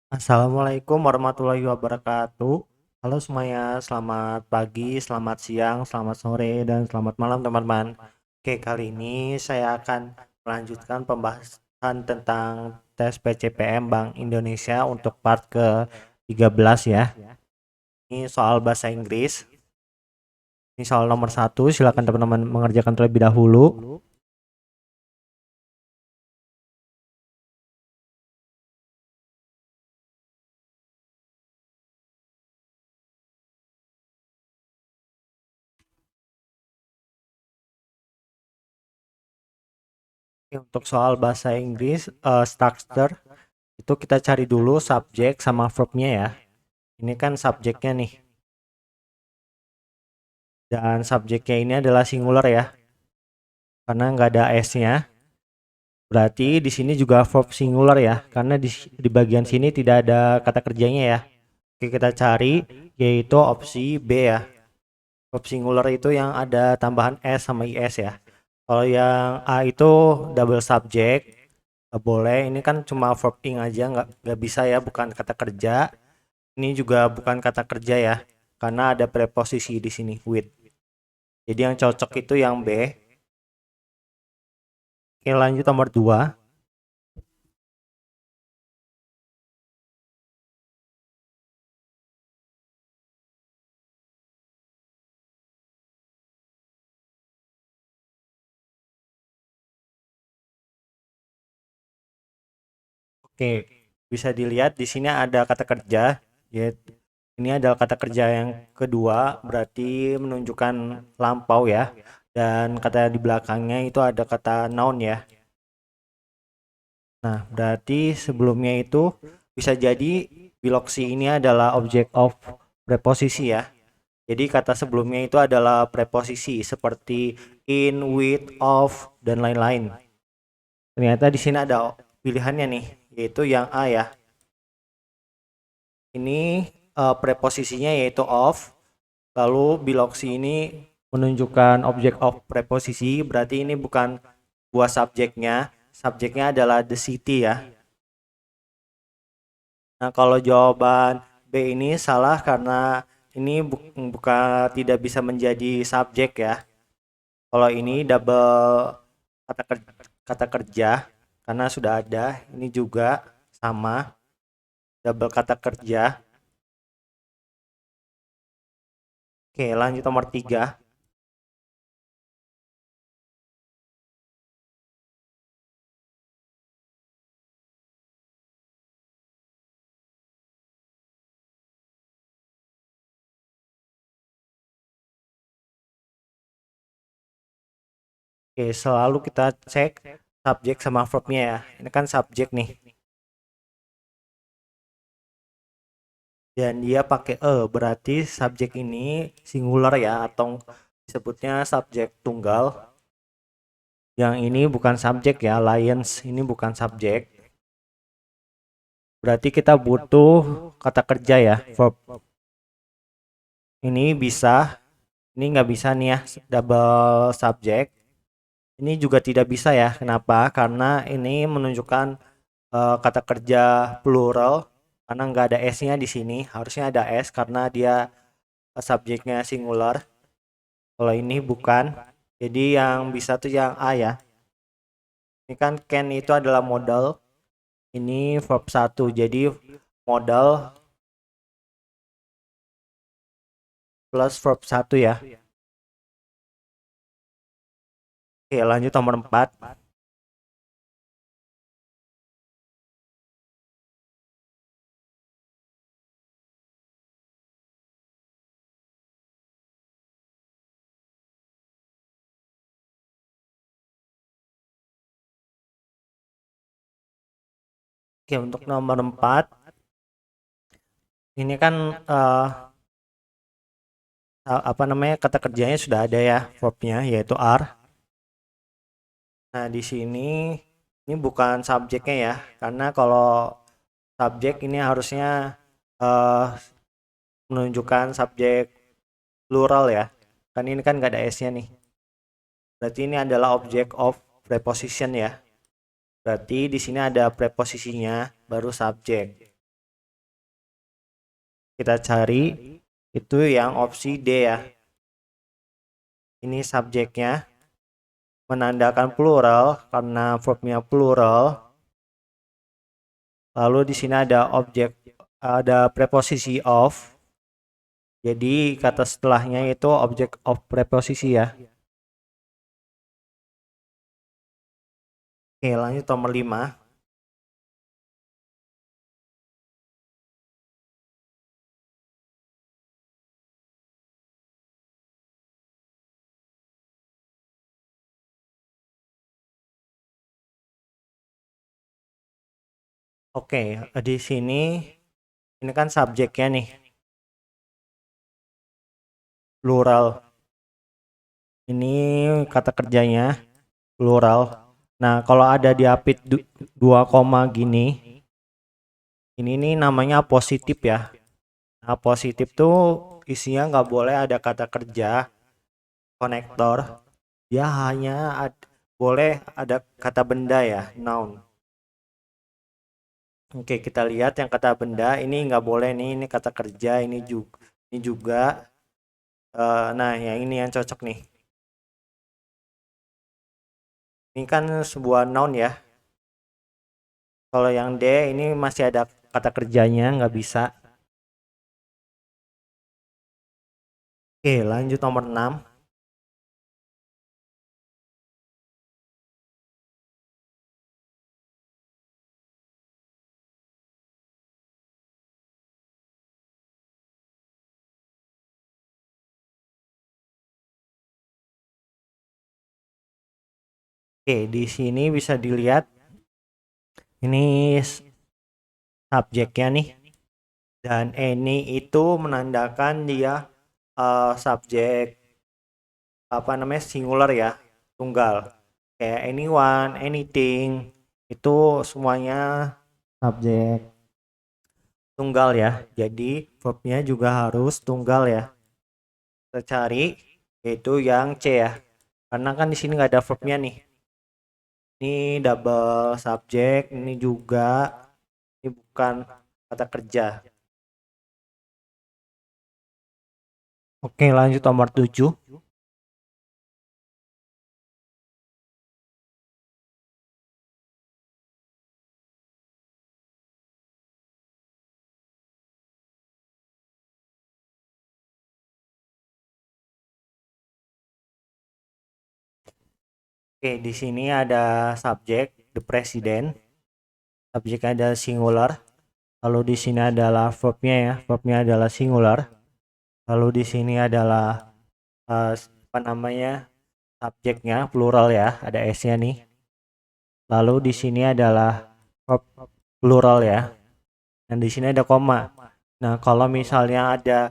Assalamualaikum warahmatullahi wabarakatuh. Halo semuanya, selamat pagi, selamat siang, selamat sore, dan selamat malam teman-teman. Oke, kali ini saya akan melanjutkan pembahasan tentang tes PCPM Bank Indonesia untuk part ke-13 ya. Ini soal bahasa Inggris. Ini soal nomor satu, silakan teman-teman mengerjakan terlebih dahulu. Untuk soal bahasa Inggris, structure, itu kita cari dulu subjek sama verbnya ya. Ini kan subjeknya nih. Dan subjeknya ini adalah singular ya, karena nggak ada S-nya. Berarti di sini juga verb singular ya, karena di bagian sini tidak ada kata kerjanya ya. Oke, kita cari yaitu opsi B ya. Verb singular itu yang ada tambahan S sama IS ya. Kalau yang A itu double subject, nggak boleh. Ini kan cuma verb ing aja, nggak bisa ya, bukan kata kerja. Ini juga bukan kata kerja ya, karena ada preposisi di sini with. Jadi yang cocok itu yang B. Oke, lanjut nomor 2. Oke, bisa dilihat di sini ada kata kerja, yaitu ini adalah kata kerja yang kedua, berarti menunjukkan lampau ya. Dan kata di belakangnya itu ada kata noun ya. Nah, berarti sebelumnya itu bisa jadi biloksi ini adalah object of preposisi ya. Jadi kata sebelumnya itu adalah preposisi seperti in, with, of, dan lain-lain. Ternyata di sini ada pilihannya nih, yaitu yang A ya. Ini preposisinya yaitu of, lalu biloksi ini menunjukkan objek of preposisi, berarti ini bukan buah subjeknya adalah the city ya. Nah, kalau jawaban B ini salah karena ini bukan tidak bisa menjadi subjek ya. Kalau ini double kata kerja karena sudah ada, ini juga sama double kata kerja. Oke, lanjut nomor 3. Oke, selalu kita cek subjek sama verbnya ya. Ini kan subjek nih. Dan dia pakai berarti subjek ini singular ya, atau disebutnya subjek tunggal. Yang ini bukan subjek ya, lions ini bukan subjek. Berarti kita butuh kata kerja ya, verb. Ini bisa, ini nggak bisa nih ya, double subjek. Ini juga tidak bisa ya, kenapa? Karena ini menunjukkan kata kerja plural, karena nggak ada S-nya di sini. Harusnya ada S karena dia subjeknya singular. Kalau ini bukan. Jadi yang bisa tuh yang A ya. Ini kan can itu adalah modal. Ini verb satu. Jadi modal plus verb satu ya. Oke, lanjut nomor 4. Oke, untuk nomor 4 ini kan apa namanya, kata kerjanya sudah ada ya, verbnya yaitu are. Nah, di sini ini bukan subjeknya ya, karena kalau subjek ini harusnya eh, menunjukkan subjek plural ya. Kan ini kan nggak ada S-nya nih. Berarti ini adalah object of preposition ya. Berarti di sini ada preposisinya baru subjek. Kita cari itu yang opsi D ya. Ini subjeknya menandakan plural karena verbnya plural. Lalu di sini ada objek, ada preposisi of. Jadi kata setelahnya itu object of preposisi ya. Oke, lanjut nomor 5. Oke, di sini ini kan subjeknya nih, plural. Ini kata kerjanya plural. Nah, kalau ada diapit 2 koma gini, ini nih namanya positif ya. Nah, positif tuh isinya nggak boleh ada kata kerja, konektor. Dia hanya boleh ada kata benda ya, noun. Oke, kita lihat yang kata benda ini nggak boleh nih, ini kata kerja, ini juga. Nah, yang ini yang cocok nih. Ini kan sebuah noun ya. Kalau yang D ini masih ada kata kerjanya, nggak bisa. Oke, lanjut nomor 6. Oke, di sini bisa dilihat ini subjeknya nih. Dan any itu menandakan dia subjek apa namanya singular ya, tunggal. Kayak anyone, anything itu semuanya subjek tunggal ya. Jadi verbnya juga harus tunggal ya. Kita cari yaitu yang C ya. Karena kan di sini nggak ada verbnya nih. Ini double subjek, ini juga ini bukan kata kerja. Oke, lanjut nomor 7. Oke, di sini ada subjek the president. Subjeknya ada singular. Lalu di sini adalah verbnya ya. Verbnya adalah singular. Lalu di sini adalah apa namanya? Subjeknya plural ya, ada S-nya nih. Lalu di sini adalah verb plural ya. Dan di sini ada koma. Nah, kalau misalnya ada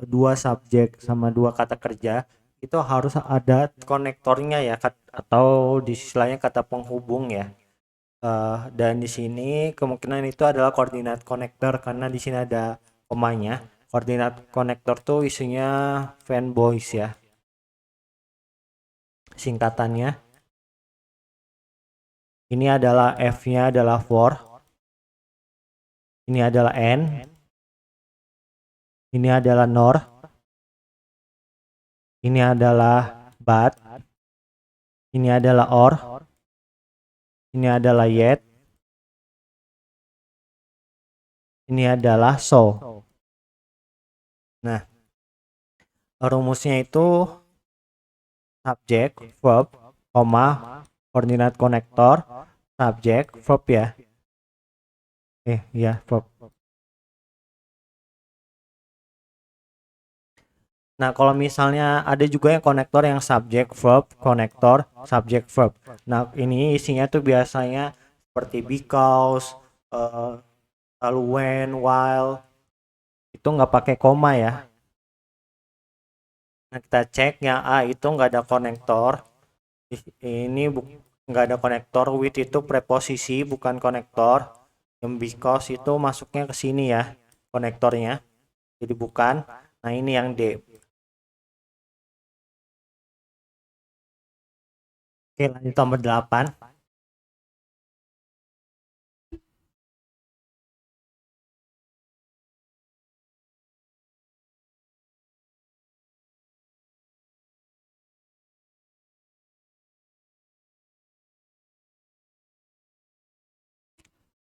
dua subjek sama dua kata kerja, itu harus ada konektornya ya, atau di istilahnya kata penghubung ya. Dan di sini kemungkinan itu adalah koordinat konektor karena di sini ada komanya. Koordinat konektor tuh isinya fanboys ya, singkatannya. Ini adalah F-nya adalah for. Ini adalah N. Ini adalah nor. Ini adalah but. Ini adalah or. Ini adalah yet. Ini adalah so. Nah, rumusnya itu subjek, verb, koma, koordinat konektor, subjek, verb ya. Ya, verb. Nah, kalau misalnya ada juga yang konektor yang subjek, verb, konektor, subjek, verb. Nah, ini isinya tuh biasanya seperti because, lalu when, while, itu nggak pakai koma ya. Nah, kita cek yang A itu nggak ada konektor. Ini nggak ada konektor. With itu preposisi bukan konektor. Yang because itu masuknya ke sini ya konektornya. Jadi bukan. Nah, ini yang D. Oke, lanjut nomor 8.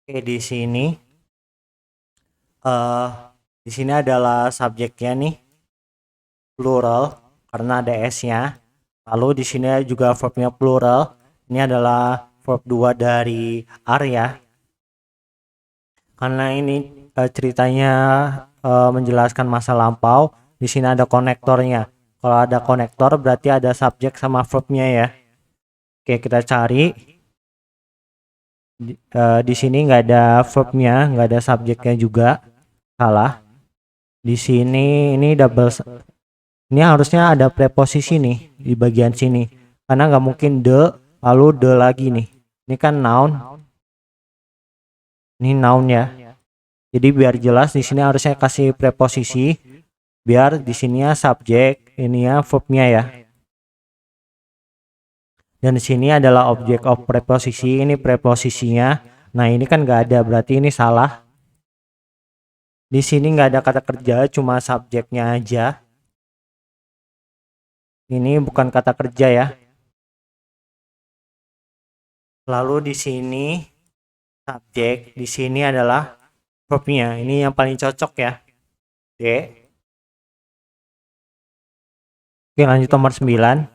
Oke, eh di sini adalah subjeknya nih, plural karena ada s-nya. Lalu di sini juga verbnya plural. Ini adalah verb 2 dari are ya. Karena ini ceritanya menjelaskan masa lampau, di sini ada konektornya. Kalau ada konektor berarti ada subjek sama verbnya ya. Oke, kita cari. Di sini nggak ada verbnya, nggak ada subjeknya juga. Salah. Di sini ini ini harusnya ada preposisi nih di bagian sini. Karena nggak mungkin the lalu the lagi nih. Ini kan noun. Ini noun ya. Jadi biar jelas di sini harusnya kasih preposisi biar di sininya subjek, ini ya verbnya ya. Dan di sini adalah object of preposisi, ini preposisinya. Nah, ini kan nggak ada, berarti ini salah. Di sini nggak ada kata kerja, cuma subjeknya aja. Ini bukan kata kerja ya. Lalu di sini subjek, di sini adalah verbnya. Ini yang paling cocok ya. D. Oke, lanjut nomor 9.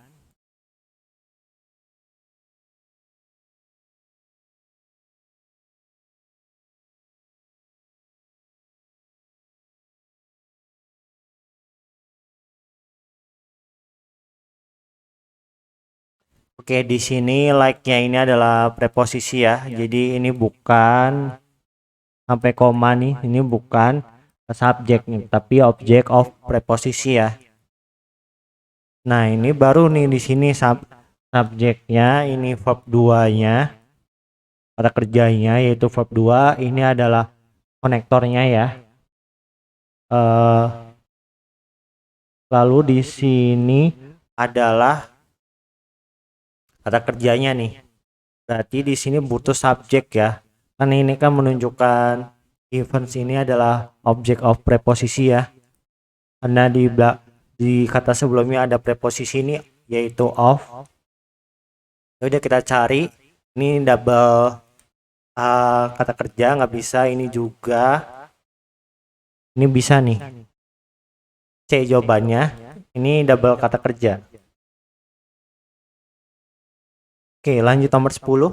Oke, di sini like-nya ini adalah preposisi ya. Jadi ini bukan sampai koma nih, ini bukan subjek nih, tapi object of preposisi ya. Nah, ini baru nih di sini subjeknya, ini verb 2-nya, kata kerjanya yaitu verb 2, ini adalah konektornya ya. Lalu di sini adalah kata kerjanya nih. Berarti di sini butuh subjek ya. Kan ini kan menunjukkan events ini adalah object of preposisi ya. Karena di kata sebelumnya ada preposisi ini yaitu of. Ya udah kita cari. Ini double kata kerja nggak bisa, ini juga. Ini bisa nih. C jawabannya. Ini double kata kerja. Oke, lanjut nomor 10.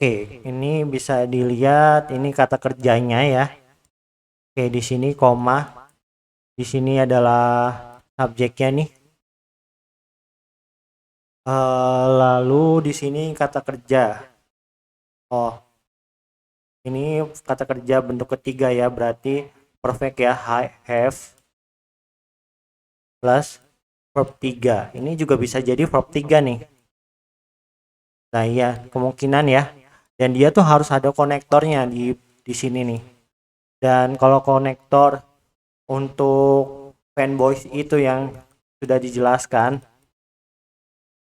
Oke, ini bisa dilihat ini kata kerjanya ya. Oke, di sini koma. Di sini adalah subjeknya nih. Lalu di sini kata kerja. Oh, ini kata kerja bentuk ketiga ya, berarti perfect ya, have plus verb 3. Ini juga bisa jadi verb 3 nih. Nah, iya, kemungkinan ya. Dan dia tuh harus ada konektornya di sini nih. Dan kalau konektor untuk fanboys itu yang sudah dijelaskan,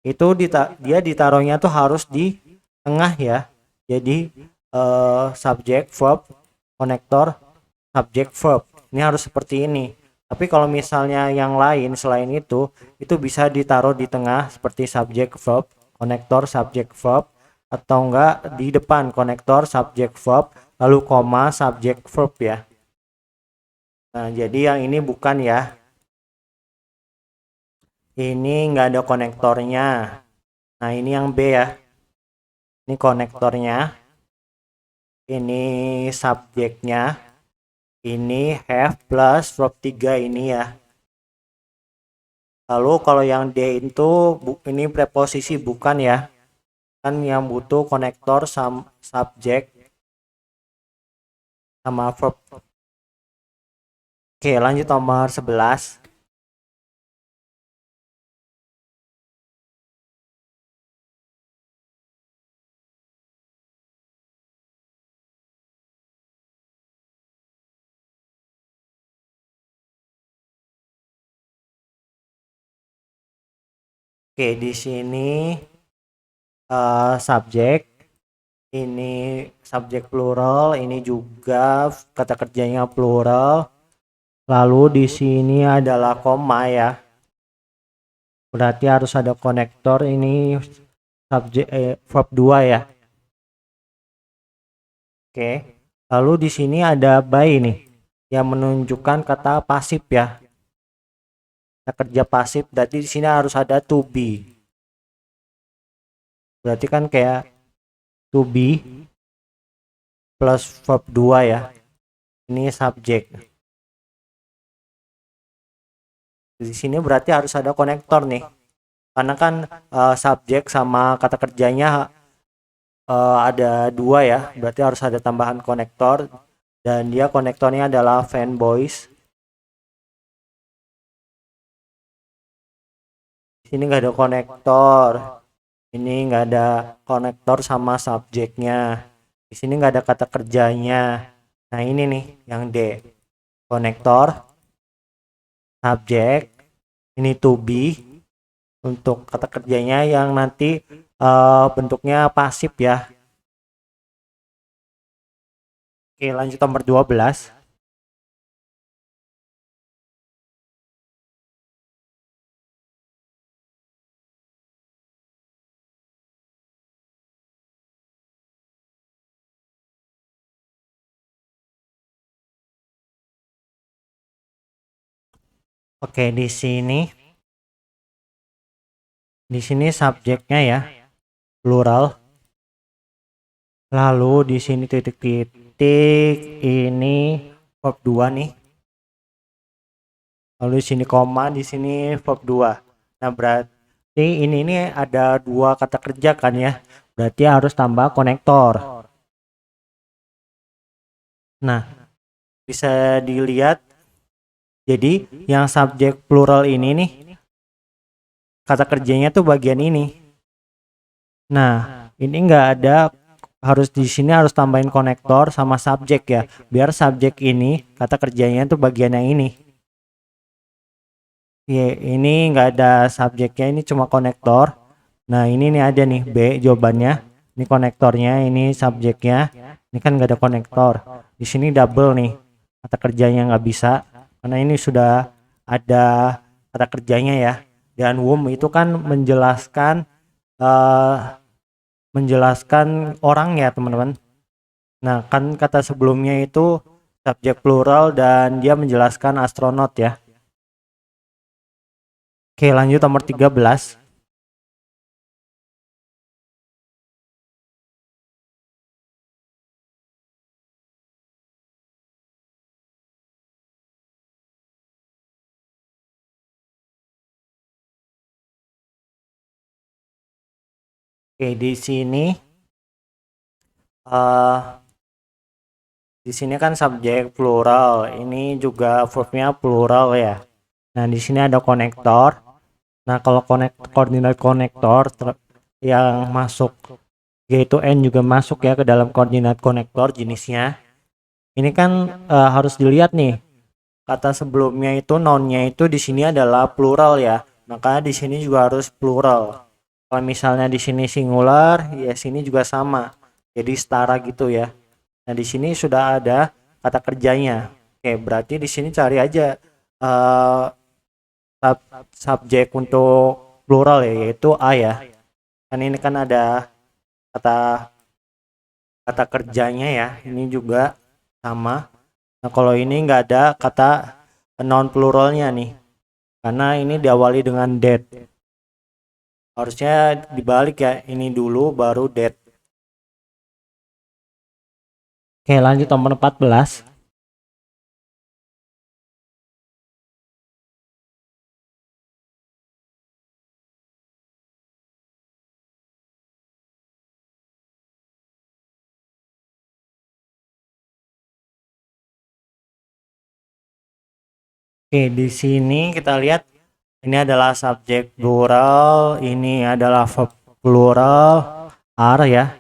itu dia ditaruhnya tuh harus di tengah ya. Jadi subject verb konektor subject verb ini harus seperti ini. Tapi kalau misalnya yang lain selain itu bisa ditaruh di tengah seperti subject verb konektor subject verb, atau enggak di depan konektor subject verb lalu koma subject verb ya. Nah, jadi yang ini bukan ya, ini enggak ada konektornya. Nah, ini yang B ya, ini konektornya, ini subjeknya, ini have plus verb 3 ini ya. Lalu kalau yang D itu ini preposisi bukan ya. Kan yang butuh konektor subjek sama verb. Oke, lanjut nomor 11. Oke, di sini subjek, ini subjek plural, ini juga kata kerjanya plural. Lalu di sini adalah koma ya. Berarti harus ada konektor, ini subjek verb 2 ya. Oke. Lalu di sini ada by nih yang menunjukkan kata pasif ya. Kata kerja pasif, berarti di sini harus ada to be. Berarti kan kayak to be plus verb 2 ya. Ini subjek. Di sini berarti harus ada konektor nih. Karena kan subjek sama kata kerjanya ada 2 ya. Berarti harus ada tambahan konektor. Dan dia konektornya adalah fanboys. Di sini nggak ada konektor. Ini nggak ada konektor sama subjeknya. Di sini nggak ada kata kerjanya. Nah ini nih yang D. Konektor, subjek, ini to be untuk kata kerjanya yang nanti bentuknya pasif ya. Oke, lanjut nomor 12. Oke, di sini subjeknya ya, plural. Lalu di sini titik-titik, ini verb 2 nih. Lalu di sini koma, di sini verb 2. Nah, berarti ini ada 2 kata kerja kan ya. Berarti harus tambah konektor. Nah, bisa dilihat. Jadi, yang subjek plural ini nih, kata kerjanya tuh bagian ini. Nah, ini nggak ada, harus di sini harus tambahin konektor sama subjek ya. Biar subjek ini, kata kerjanya tuh bagian yang ini. Ya, ini nggak ada subjeknya, ini cuma konektor. Nah, ini nih ada nih B jawabannya. Ini konektornya, ini subjeknya. Ini kan nggak ada konektor. Di sini double nih. Kata kerjanya nggak bisa. Karena ini sudah ada kata kerjanya ya. Dan whom itu kan menjelaskan orang ya teman-teman. Nah kan kata sebelumnya itu subjek plural dan dia menjelaskan astronot ya. Oke lanjut nomor 13. Oke uh, di sini kan subjek plural, ini juga verbnya plural ya. Nah di sini ada konektor. Nah kalau koordinat konektor yang masuk yaitu N juga masuk ya ke dalam koordinat konektor jenisnya. Ini kan harus dilihat nih kata sebelumnya itu nounnya itu di sini adalah plural ya. Maka di sini juga harus plural. Kalau misalnya di sini singular, ya sini juga sama. Jadi setara gitu ya. Nah, di sini sudah ada kata kerjanya. Oke, berarti di sini cari aja uh, subjek untuk plural ya, yaitu A ya. Kan ini kan ada kata kata kerjanya ya. Ini juga sama. Nah, kalau ini nggak ada kata non pluralnya nih. Karena ini diawali dengan that. Harusnya dibalik ya. Ini dulu baru that. Oke, lanjut nomor 14. Oke, di sini kita lihat ini adalah subjek plural, ini adalah verb plural, are ya.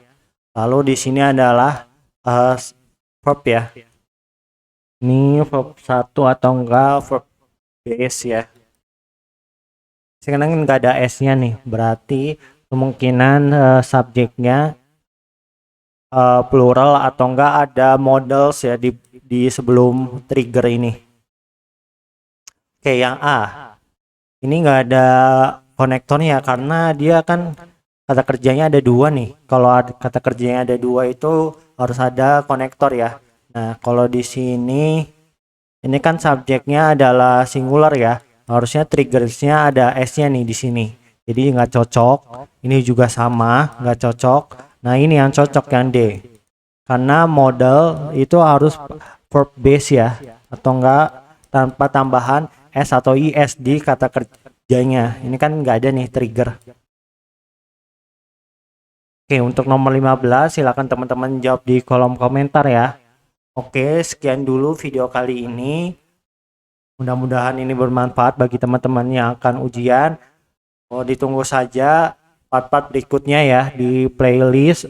Lalu di sini adalah verb ya. Ini verb satu atau enggak verb base ya. Sekarang nggak ada S-nya nih, berarti kemungkinan subjeknya plural atau enggak ada models ya di sebelum trigger ini. Oke, yang A. Ini enggak ada konektornya karena dia kan kata kerjanya ada dua nih. Kalau kata kerjanya ada dua itu harus ada konektor ya. Nah, kalau di sini ini kan subjeknya adalah singular ya. Harusnya triggersnya ada S-nya nih di sini. Jadi nggak cocok. Ini juga sama, nggak cocok. Nah, ini yang cocok yang D. Karena model itu harus verb base ya, atau enggak tanpa tambahan S atau IS di kata kerjanya. Ini kan nggak ada nih trigger. Oke, untuk nomor 15 silakan teman-teman jawab di kolom komentar ya. Oke, sekian dulu video kali ini. Mudah-mudahan ini bermanfaat bagi teman-teman yang akan ujian. Oh, ditunggu saja part-part berikutnya ya di playlist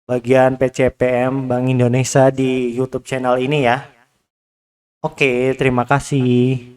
bagian PCPM Bank Indonesia di YouTube channel ini ya. Oke, terima kasih.